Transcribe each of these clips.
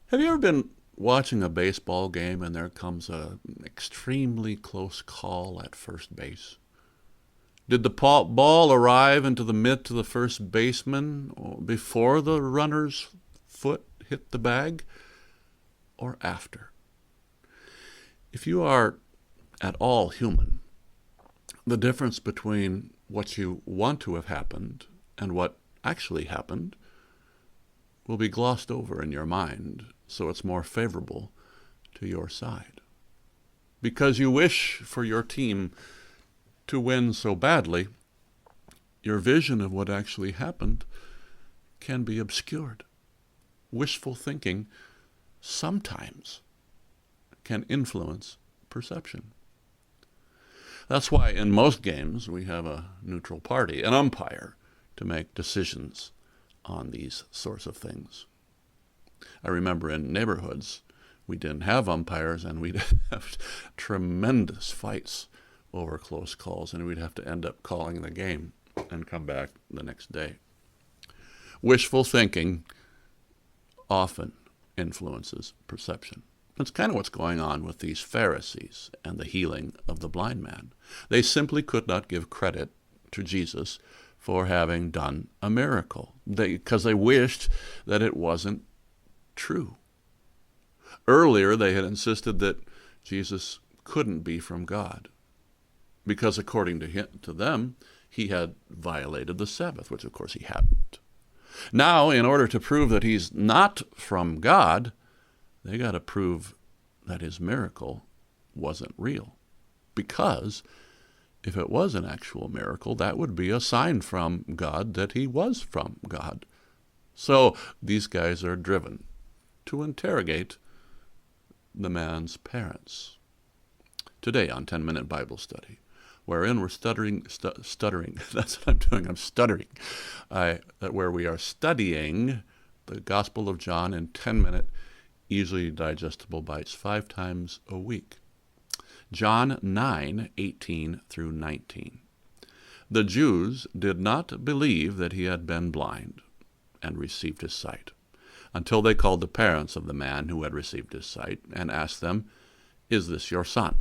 Have you ever been watching a baseball game and there comes an extremely close call at first base? Did the ball arrive into the mitt to the first baseman before the runner's foot hit the bag or after? If you are at all human, the difference between what you want to have happened and what actually happened will be glossed over in your mind so it's more favorable to your side. Because you wish for your team to win so badly, your vision of what actually happened can be obscured. Wishful thinking sometimes can influence perception. That's why in most games we have a neutral party, an umpire, to make decisions on these sorts of things. I remember in neighborhoods we didn't have umpires and we'd have tremendous fights over close calls, and we'd have to end up calling the game and come back the next day. Wishful thinking often influences perception. That's kind of what's going on with these Pharisees and the healing of the blind man. They simply could not give credit to Jesus for having done a miracle because they wished that it wasn't true. Earlier, they had insisted that Jesus couldn't be from God because, according to them, he had violated the Sabbath, which, of course, he hadn't. Now, in order to prove that he's not from God, they got to prove that his miracle wasn't real. Because if it was an actual miracle, that would be a sign from God that he was from God. So these guys are driven to interrogate the man's parents. Today on 10-Minute Bible Study, wherein we're stuttering, that's what I'm doing, I'm stuttering, where we are studying the Gospel of John in 10-minute, easily digestible bites 5 times a week. John 9:18 through 19. The Jews did not believe that he had been blind and received his sight, until they called the parents of the man who had received his sight and asked them, "Is this your son,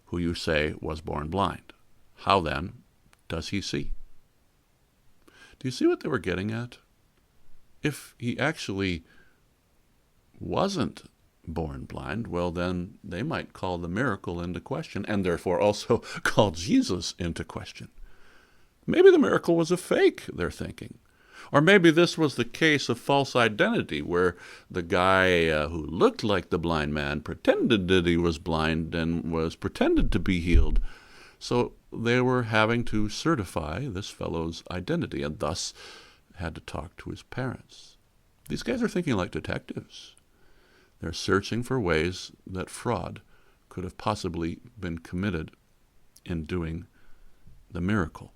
who you say was born blind? How then does he see?" Do you see what they were getting at? If he actually wasn't born blind, well, then they might call the miracle into question and therefore also call Jesus into question. Maybe the miracle was a fake, they're thinking. Or maybe this was the case of false identity, where the guy who looked like the blind man pretended that he was blind and was pretended to be healed. So they were having to certify this fellow's identity and thus had to talk to his parents. These guys are thinking like detectives. They're searching for ways that fraud could have possibly been committed in doing the miracle.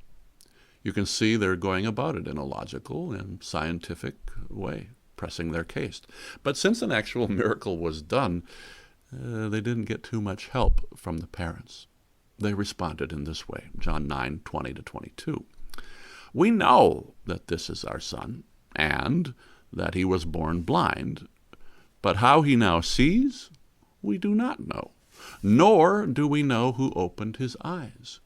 You can see they're going about it in a logical and scientific way, pressing their case. But since an actual miracle was done, they didn't get too much help from the parents. They responded in this way, John 9:20 to 22. "We know that this is our son, and that he was born blind. But how he now sees, we do not know, nor do we know who opened his eyes.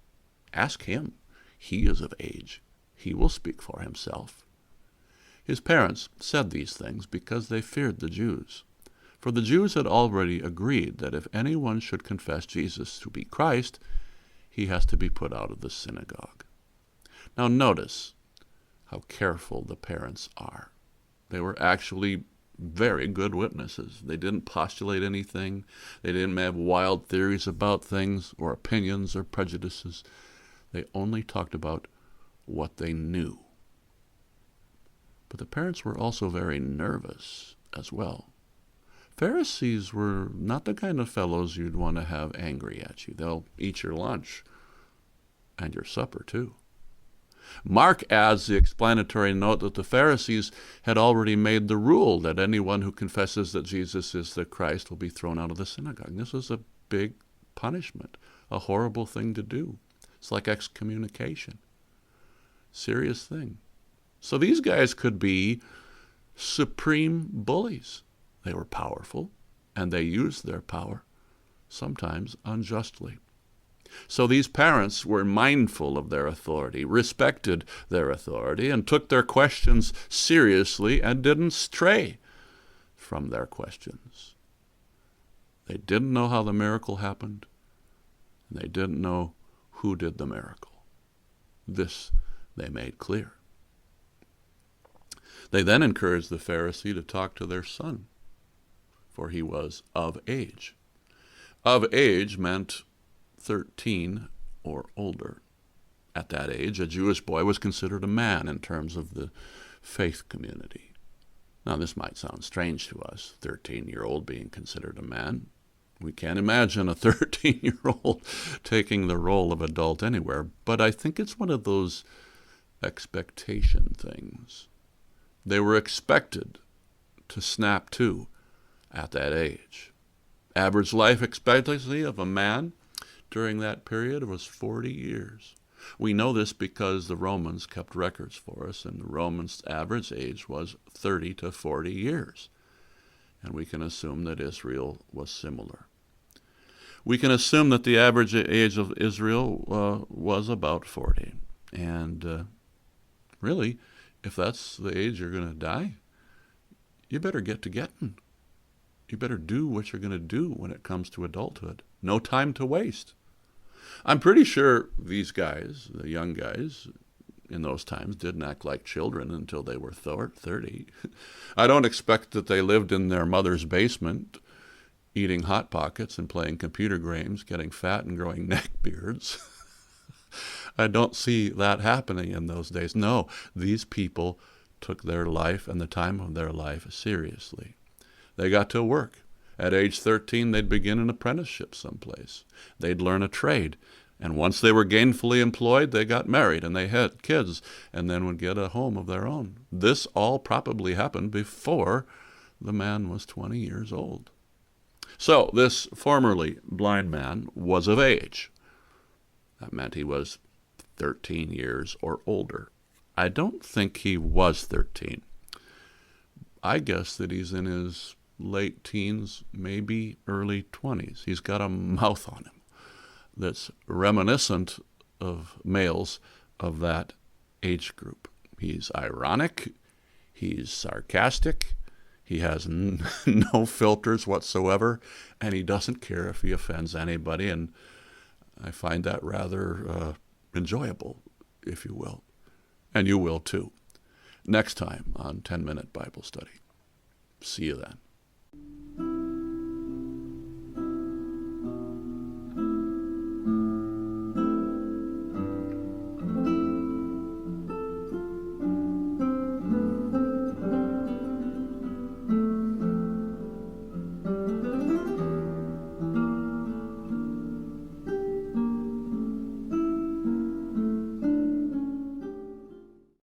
Ask him. He is of age. He will speak for himself." His parents said these things because they feared the Jews. For the Jews had already agreed that if anyone should confess Jesus to be Christ, he has to be put out of the synagogue. Now notice how careful the parents are. They were actually very good witnesses. They didn't postulate anything. They didn't have wild theories about things or opinions or prejudices. They only talked about what they knew. But the parents were also very nervous as well. Pharisees were not the kind of fellows you'd want to have angry at you. They'll eat your lunch and your supper too. Mark adds the explanatory note that the Pharisees had already made the rule that anyone who confesses that Jesus is the Christ will be thrown out of the synagogue. This was a big punishment, a horrible thing to do. It's like excommunication. Serious thing. So these guys could be supreme bullies. They were powerful, and they used their power, sometimes unjustly. So these parents were mindful of their authority, respected their authority, and took their questions seriously and didn't stray from their questions. They didn't know how the miracle happened, and they didn't know who did the miracle. This they made clear. They then encouraged the Pharisee to talk to their son, for he was of age. Of age meant 13 or older. At that age, a Jewish boy was considered a man in terms of the faith community. Now, this might sound strange to us, 13-year-old being considered a man. We can't imagine a 13-year-old taking the role of adult anywhere, but I think it's one of those expectation things. They were expected to snap to at that age. Average life expectancy of a man during that period was 40 years. We know this because the Romans kept records for us, and the Romans' average age was 30 to 40 years. And we can assume that Israel was similar. We can assume that the average age of Israel was about 40. And really, if that's the age you're going to die, you better get to getting. You better do what you're going to do when it comes to adulthood. No time to waste. I'm pretty sure these guys, the young guys in those times, didn't act like children until they were 30. I don't expect that they lived in their mother's basement eating Hot Pockets and playing computer games, getting fat and growing neck beards. I don't see that happening in those days. No, these people took their life and the time of their life seriously. They got to work. At age 13, they'd begin an apprenticeship someplace. They'd learn a trade. And once they were gainfully employed, they got married and they had kids and then would get a home of their own. This all probably happened before the man was 20 years old. So this formerly blind man was of age. That meant he was 13 years or older. I don't think he was 13. I guess that he's in his late teens, maybe early 20s. He's got a mouth on him that's reminiscent of males of that age group. He's ironic. He's sarcastic. He has no filters whatsoever, and he doesn't care if he offends anybody, and I find that rather enjoyable, if you will. And you will too. Next time on 10-Minute Bible Study. See you then.